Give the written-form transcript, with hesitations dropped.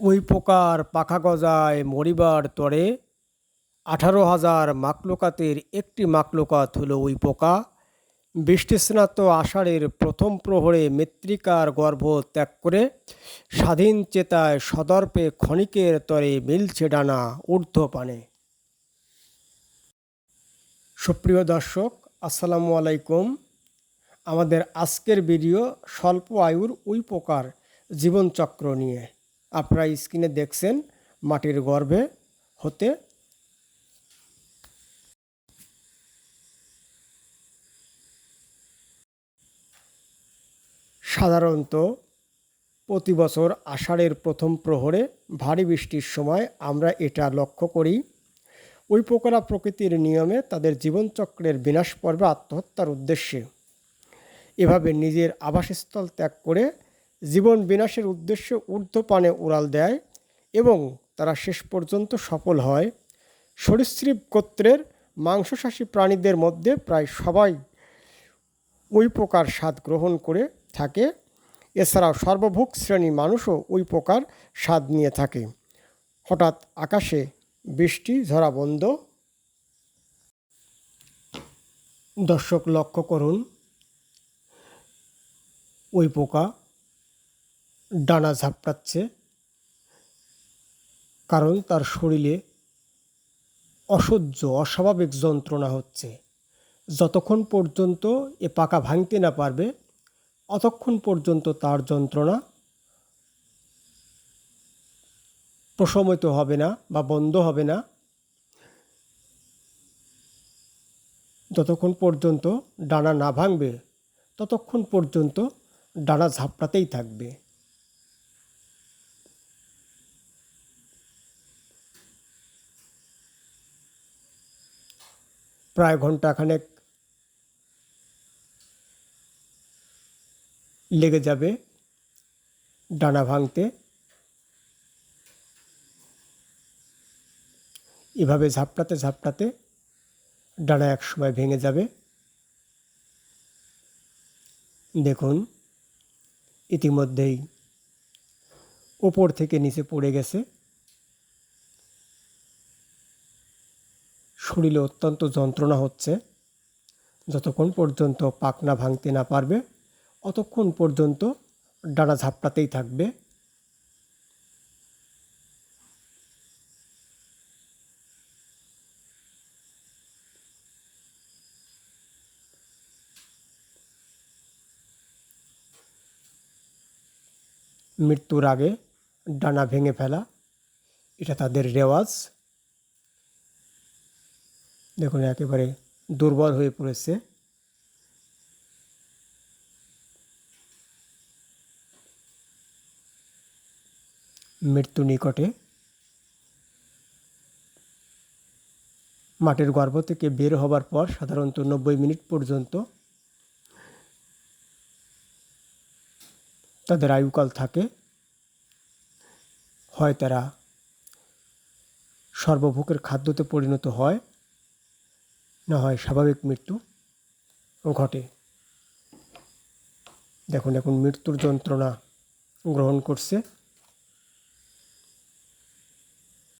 ওই পোকার পাখা গজায় মরিবার তরে 18,000 মাকলুকাতের একটি মাকলুকাত হলো ওই পোকা। বৃষ্টিস্নাত আষাঢ়ের প্রথম প্রহরে মৃত্তিকার গর্ভ ত্যাগ করে স্বাধীন চেতায় সদর্পে ক্ষণিকের তরে মিলছে ডানা ঊর্ধ্বপানে। সুপ্রিয় দর্শক, আসসালামু আলাইকুম। আমাদের আজকের ভিডিও স্বল্প আয়ুর উই পোকার জীবনচক্র নিয়ে। আপনারা স্ক্রিনে দেখছেন মাটির গর্ভে হতে সাধারণত প্রতি বছর আষাঢ়ের প্রথম প্রহরে ভারী বৃষ্টির সময় আমরা এটা লক্ষ্য করি। ওই পোকারা প্রকৃতির নিয়মে তাদের জীবনচক্রের বিনাশ পর্বে আত্মহত্যার উদ্দেশ্যে এভাবে নিজের আবাসস্থল ত্যাগ করে জীবন বিনাশের উদ্দেশ্যে ঊর্ধ্বপানে উড়াল দেয় এবং তারা শেষ পর্যন্ত সফল হয়। সরীসৃপ গোত্রের মাংসাশী প্রাণীদের মধ্যে প্রায় সবাই ওই পোকার স্বাদ গ্রহণ করে থাকে। এছাড়াও সর্বভোগ শ্রেণী মানুষও ওই পোকার স্বাদ নিয়ে থাকে। হঠাৎ আকাশে বৃষ্টি ঝরা বন্ধ। দর্শক লক্ষ্য করুন, ওই পোকা ডানা ঝাপটাচ্ছে, কারণ তার শরীরে অস্বাভাবিক যন্ত্রণা হচ্ছে। যতক্ষণ পর্যন্ত এ পাকা ভাঙতে না পারবে অতক্ষণ পর্যন্ত তার যন্ত্রণা প্রশমিত হবে না বা বন্ধ হবে না। যতক্ষণ পর্যন্ত ডানা না ভাঙবে ততক্ষণ পর্যন্ত ডানা ঝাপটাতেই থাকবে। প্রায় ঘন্টাখানেক লেগে যাবে ডানা ভাঙতে। এভাবে ঝাপটাতে ঝাপটাতে ডানা একসময় ভেঙে যাবে। দেখুন, ইতিমধ্যেই ওপর থেকে নিচে পড়ে গেছে। শরীরে অত্যন্ত যন্ত্রণা হচ্ছে। যতক্ষণ পর্যন্ত পাখনা ভাঙতে না পারবে অতক্ষণ পর্যন্ত ডানা ঝাপটাতেই থাকবে। মৃত্যুর আগে ডানা ভেঙে ফেলা, এটা তাদের রেওয়াজ। দেখুন, একেবারে দুর্বল হয়ে পড়েছে। মৃত্যু নিকটে। মাটির গর্ভ থেকে বের হবার পর সাধারণত 90 মিনিট পর্যন্ত তাদের আয়ুকাল থাকে। হয় তারা সর্বভোগের খাদ্যতে পরিণত হয়, না হয় স্বাভাবিক মৃত্যু ঘটে। দেখুন, এখন মৃত্যুর যন্ত্রণা গ্রহণ করছে।